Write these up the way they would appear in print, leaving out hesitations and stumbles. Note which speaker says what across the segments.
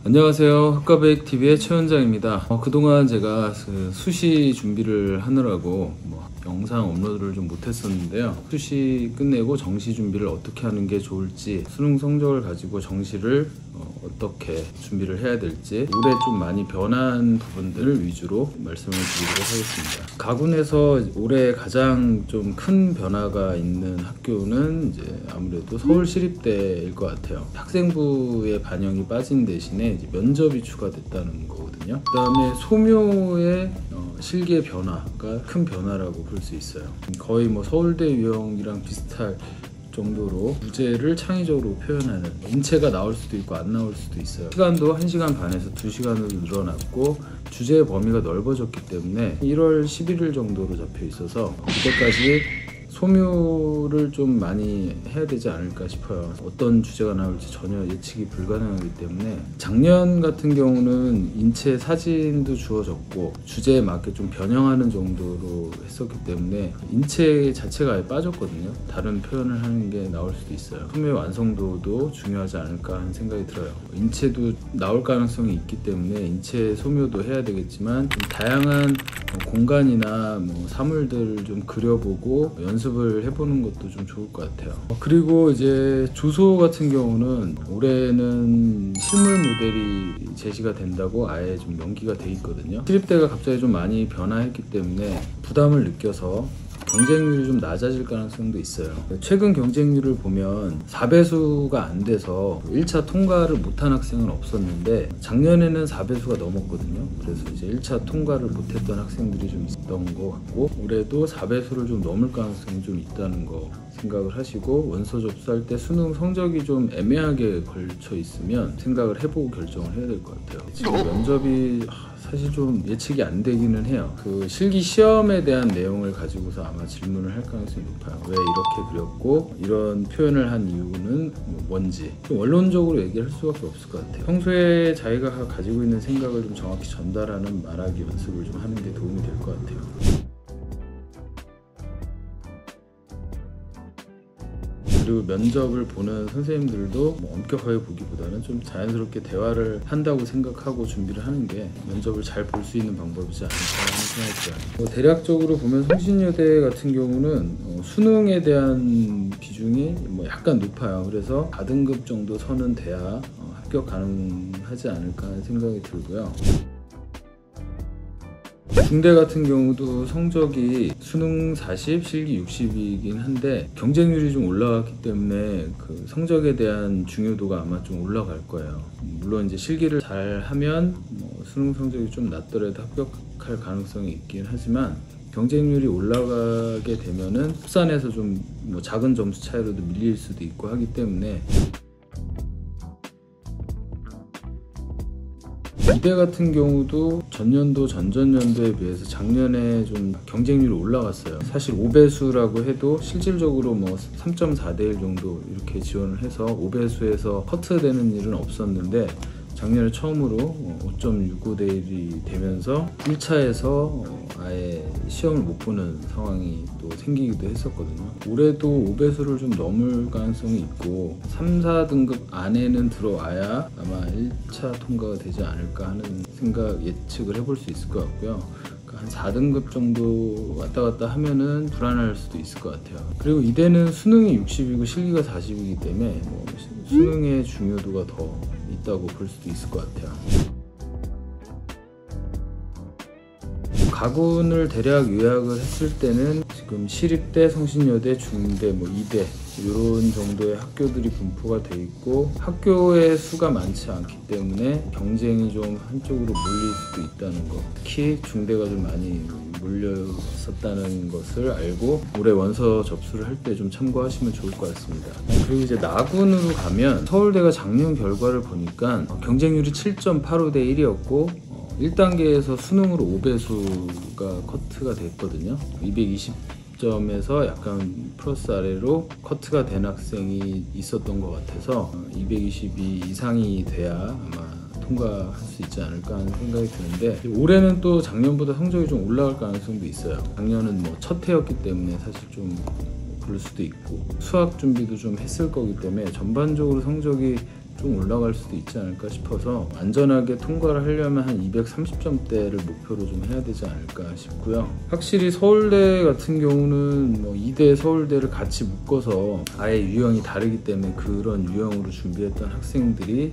Speaker 1: 안녕하세요. 흑과백TV의 최원장입니다. 그동안 제가 수시 준비를 하느라고 영상 업로드를 좀 못했었는데요. 수시 끝내고 정시 준비를 어떻게 하는 게 좋을지, 수능 성적을 가지고 정시를 어떻게 준비를 해야 될지 올해 좀 많이 변한 부분들을 위주로 말씀을 드리도록 하겠습니다. 가군에서 올해 가장 좀 큰 변화가 있는 학교는 이제 아무래도 서울시립대일 것 같아요. 학생부의 반영이 빠진 대신에 이제 면접이 추가됐다는 거거든요. 그 다음에 소묘의 실기의 변화가 큰 변화라고 볼 수 있어요. 거의 서울대 유형이랑 비슷할 정도로 주제를 창의적으로 표현하는, 인체가 나올 수도 있고 안 나올 수도 있어요. 시간도 1시간 반에서 2시간으로 늘어났고 주제의 범위가 넓어졌기 때문에 1월 11일 정도로 잡혀 있어서 그때까지 소묘를 좀 많이 해야 되지 않을까 싶어요. 어떤 주제가 나올지 전혀 예측이 불가능하기 때문에, 작년 같은 경우는 인체 사진도 주어졌고 주제에 맞게 좀 변형하는 정도로 했었기 때문에 인체 자체가 아예 빠졌거든요. 다른 표현을 하는 게 나올 수도 있어요. 소묘의 완성도도 중요하지 않을까 하는 생각이 들어요. 인체도 나올 가능성이 있기 때문에 인체 소묘도 해야 되겠지만, 좀 다양한 공간이나 사물들을 좀 그려보고 연습을 해보는 것도 좀 좋을 것 같아요. 그리고 이제 주소 같은 경우는 올해는 실물 모델이 제시가 된다고 아예 좀 연기가 돼 있거든요. 시립대가 갑자기 좀 많이 변화했기 때문에 부담을 느껴서 경쟁률이 좀 낮아질 가능성도 있어요. 최근 경쟁률을 보면 4배수가 안 돼서 1차 통과를 못한 학생은 없었는데 작년에는 4배수가 넘었거든요. 그래서 이제 1차 통과를 못했던 학생들이 좀 있었던 것 같고, 올해도 4배수를 좀 넘을 가능성이 좀 있다는 거 생각을 하시고, 원서 접수할 때 수능 성적이 좀 애매하게 걸쳐 있으면 생각을 해보고 결정을 해야 될 것 같아요. 지금 면접이 사실 좀 예측이 안 되기는 해요. 그 실기 시험에 대한 내용을 가지고서 아마 질문을 할 가능성이 높아요. 왜 이렇게 그렸고 이런 표현을 한 이유는 뭔지 좀 원론적으로 얘기할 수밖에 없을 것 같아요. 평소에 자기가 가지고 있는 생각을 좀 정확히 전달하는 말하기 연습을 좀 하는 게 도움이 될 것 같아요. 그리고 면접을 보는 선생님들도 엄격하게 보기보다는 좀 자연스럽게 대화를 한다고 생각하고 준비를 하는 게 면접을 잘 볼 수 있는 방법이지 않을까 하는 생각이 들어요. 대략적으로 보면 성신여대 같은 경우는 수능에 대한 비중이 약간 높아요. 그래서 4등급 정도 선은 돼야 합격 가능하지 않을까 하는 생각이 들고요. 중대 같은 경우도 성적이 수능 40, 실기 60이긴 한데 경쟁률이 좀 올라갔기 때문에 그 성적에 대한 중요도가 아마 좀 올라갈 거예요. 물론 이제 실기를 잘 하면 수능 성적이 좀 낮더라도 합격할 가능성이 있긴 하지만, 경쟁률이 올라가게 되면은 합산해서 좀 작은 점수 차이로도 밀릴 수도 있고 하기 때문에, 이대 같은 경우도 전년도, 전전년도에 비해서 작년에 좀 경쟁률이 올라갔어요. 사실 5배수라고 해도 실질적으로 3.4대 1 정도 이렇게 지원을 해서 5배수에서 커트되는 일은 없었는데, 작년에 처음으로 5.65대 1이 되면서 1차에서 아예 시험을 못 보는 상황이 또 생기기도 했었거든요. 올해도 5배수를 좀 넘을 가능성이 있고 3, 4등급 안에는 들어와야 아마 1차 통과가 되지 않을까 하는 예측을 해볼 수 있을 것 같고요. 한 4등급 정도 왔다 갔다 하면은 불안할 수도 있을 것 같아요. 그리고 이대는 수능이 60이고 실기가 40이기 때문에 수능의 중요도가 더 있다고 볼 수도 있을 것 같아요. 가군을 대략 요약을 했을 때는 지금 시립대, 성신여대, 중대, 이대 이런 정도의 학교들이 분포가 돼 있고, 학교의 수가 많지 않기 때문에 경쟁이 좀 한쪽으로 몰릴 수도 있다는 거, 특히 중대가 좀 많이 몰렸었다는 것을 알고 올해 원서 접수를 할 때 좀 참고하시면 좋을 것 같습니다. 그리고 이제 나군으로 가면 서울대가 작년 결과를 보니까 경쟁률이 7.85대 1이었고 1단계에서 수능으로 5배수가 커트가 됐거든요. 220점에서 약간 플러스 아래로 커트가 된 학생이 있었던 것 같아서 222 이상이 돼야 아마 통과할 수 있지 않을까 하는 생각이 드는데, 올해는 또 작년보다 성적이 좀 올라갈 가능성도 있어요. 작년은 첫 해였기 때문에 사실 좀 그럴 수도 있고, 수학 준비도 좀 했을 거기 때문에 전반적으로 성적이 좀 올라갈 수도 있지 않을까 싶어서 안전하게 통과를 하려면 한 230점대를 목표로 좀 해야 되지 않을까 싶고요. 확실히 서울대 같은 경우는 뭐 이대 서울대를 같이 묶어서 아예 유형이 다르기 때문에 그런 유형으로 준비했던 학생들이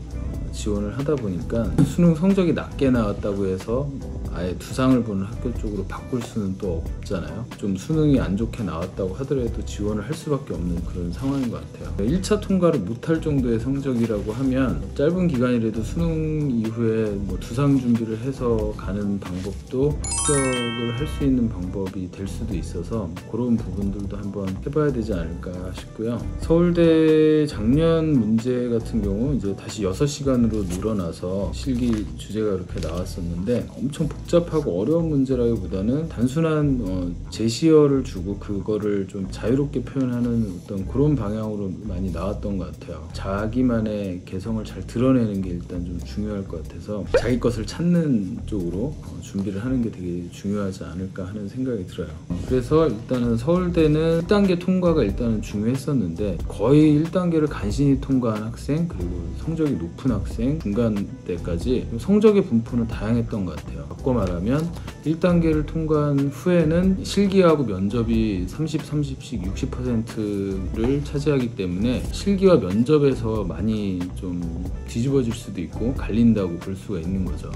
Speaker 1: 지원을 하다 보니까 수능 성적이 낮게 나왔다고 해서 아예 두상을 보는 학교 쪽으로 바꿀 수는 또 없잖아요. 좀 수능이 안 좋게 나왔다고 하더라도 지원을 할 수밖에 없는 그런 상황인 것 같아요. 1차 통과를 못할 정도의 성적이라고 하면 짧은 기간이라도 수능 이후에 뭐 두상 준비를 해서 가는 방법도 합격을 할 수 있는 방법이 될 수도 있어서 그런 부분들도 한번 해봐야 되지 않을까 싶고요. 서울대 작년 문제 같은 경우 이제 다시 6시간으로 늘어나서 실기 주제가 그렇게 나왔었는데 엄청 복잡하고 어려운 문제라기보다는 단순한 제시어를 주고 그거를 좀 자유롭게 표현하는 어떤 그런 방향으로 많이 나왔던 것 같아요. 자기만의 개성을 잘 드러내는 게 일단 좀 중요할 것 같아서 자기 것을 찾는 쪽으로 준비를 하는 게 되게 중요하지 않을까 하는 생각이 들어요. 그래서 일단은 서울대는 1단계 통과가 일단은 중요했었는데 거의 1단계를 간신히 통과한 학생, 그리고 성적이 높은 학생, 중간 때까지 성적의 분포는 다양했던 것 같아요. 바꿔 말하면 1단계를 통과한 후에는 실기하고 면접이 30, 30씩 60%를 차지하기 때문에 실기와 면접에서 많이 좀 뒤집어질 수도 있고 갈린다고 볼 수가 있는 거죠.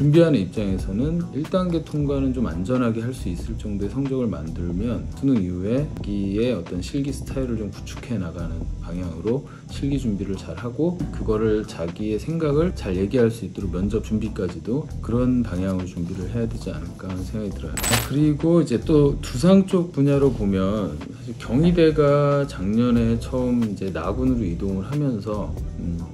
Speaker 1: 준비하는 입장에서는 1단계 통과는 좀 안전하게 할 수 있을 정도의 성적을 만들면 수능 이후에 자기의 어떤 실기 스타일을 좀 구축해 나가는 방향으로 실기 준비를 잘 하고 그거를 자기의 생각을 잘 얘기할 수 있도록 면접 준비까지도 그런 방향으로 준비를 해야 되지 않을까 하는 생각이 들어요. 그리고 이제 또 두상 쪽 분야로 보면 사실 경희대가 작년에 처음 이제 나군으로 이동을 하면서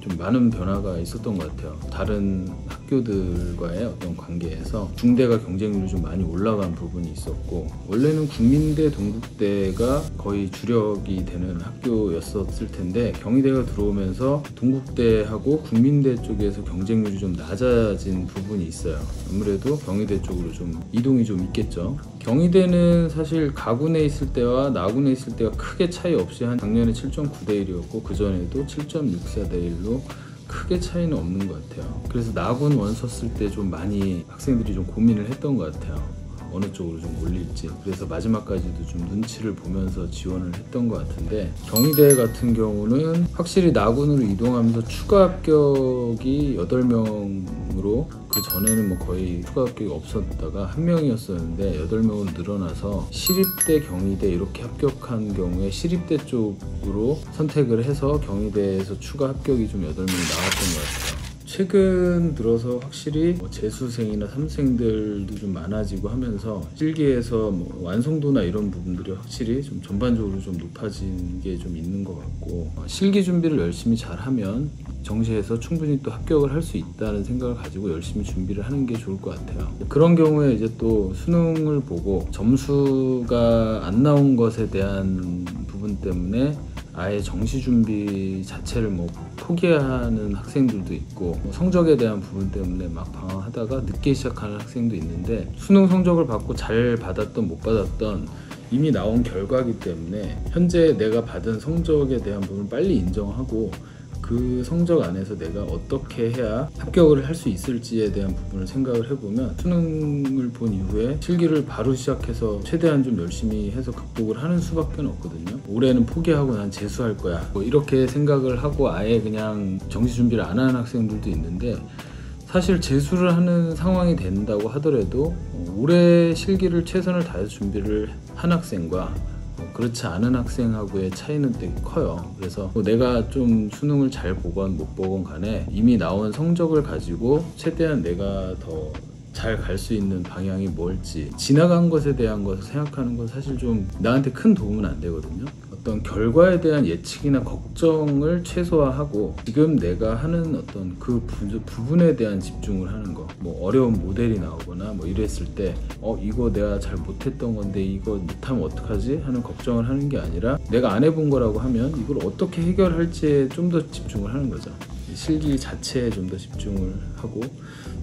Speaker 1: 좀 많은 변화가 있었던 것 같아요. 다른 학교들과의 어떤 관계에서 중대가 경쟁률이 좀 많이 올라간 부분이 있었고 원래는 국민대, 동국대가 거의 주력이 되는 학교였었을 텐데 경희대가 들어오면서 동국대하고 국민대 쪽에서 경쟁률이 좀 낮아진 부분이 있어요. 아무래도 경희대 쪽으로 좀 이동이 좀 있겠죠. 경희대는 사실 가군에 있을 때와 나군에 있을 때가 크게 차이 없이 한 작년에 7.9대 1이었고 그전에도 7.64대 1로 크게 차이는 없는 것 같아요. 그래서 나군 원 썼을 때 좀 많이 학생들이 좀 고민을 했던 것 같아요. 어느 쪽으로 좀 올릴지. 그래서 마지막까지도 좀 눈치를 보면서 지원을 했던 것 같은데 경희대 같은 경우는 확실히 나군으로 이동하면서 추가 합격이 8명으로 그 전에는 뭐 거의 추가 합격이 없었다가 1명이었었는데 8명으로 늘어나서 시립대, 경희대 이렇게 합격한 경우에 시립대 쪽으로 선택을 해서 경희대에서 추가 합격이 좀 8명이 나왔던 것 같아요. 최근 들어서 확실히 재수생이나 삼수생들도 좀 많아지고 하면서 실기에서 뭐 완성도나 이런 부분들이 확실히 좀 전반적으로 좀 높아진 게 좀 있는 것 같고 실기 준비를 열심히 잘하면 정시에서 충분히 또 합격을 할 수 있다는 생각을 가지고 열심히 준비를 하는 게 좋을 것 같아요. 그런 경우에 이제 또 수능을 보고 점수가 안 나온 것에 대한 부분 때문에 아예 정시 준비 자체를 뭐 포기하는 학생들도 있고 성적에 대한 부분 때문에 막 방황하다가 늦게 시작하는 학생도 있는데 수능 성적을 받고 잘 받았던 못 받았던 이미 나온 결과이기 때문에 현재 내가 받은 성적에 대한 부분을 빨리 인정하고 그 성적 안에서 내가 어떻게 해야 합격을 할 수 있을지에 대한 부분을 생각을 해보면 수능을 본 이후에 실기를 바로 시작해서 최대한 좀 열심히 해서 극복을 하는 수밖에 없거든요. 올해는 포기하고 난 재수할 거야 뭐 이렇게 생각을 하고 아예 그냥 정시 준비를 안 하는 학생들도 있는데 사실 재수를 하는 상황이 된다고 하더라도 올해 실기를 최선을 다해서 준비를 한 학생과 그렇지 않은 학생하고의 차이는 되게 커요. 그래서 내가 좀 수능을 잘 보건 못 보건 간에 이미 나온 성적을 가지고 최대한 내가 더 잘 갈 수 있는 방향이 뭘지 지나간 것에 대한 것을 생각하는 건 사실 좀 나한테 큰 도움은 안 되거든요. 어떤 결과에 대한 예측이나 걱정을 최소화하고 지금 내가 하는 어떤 그 부분에 대한 집중을 하는 거. 뭐 어려운 모델이 나오거나 뭐 이랬을 때 이거 내가 잘 못했던 건데 이거 못하면 어떡하지? 하는 걱정을 하는 게 아니라 내가 안 해본 거라고 하면 이걸 어떻게 해결할지에 좀 더 집중을 하는 거죠. 실기 자체에 좀 더 집중을 하고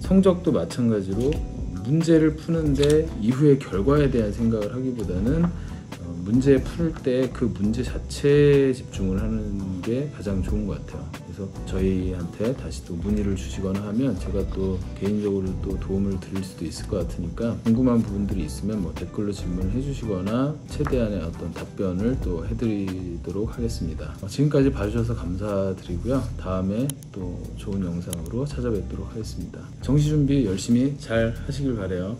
Speaker 1: 성적도 마찬가지로 문제를 푸는데 이후의 결과에 대한 생각을 하기보다는 문제 풀 때 그 문제 자체에 집중을 하는 게 가장 좋은 것 같아요. 그래서 저희한테 다시 또 문의를 주시거나 하면 제가 또 개인적으로 또 도움을 드릴 수도 있을 것 같으니까 궁금한 부분들이 있으면 뭐 댓글로 질문을 해주시거나 최대한의 어떤 답변을 또 해드리도록 하겠습니다. 지금까지 봐주셔서 감사드리고요. 다음에 또 좋은 영상으로 찾아뵙도록 하겠습니다. 정시 준비 열심히 잘 하시길 바라요.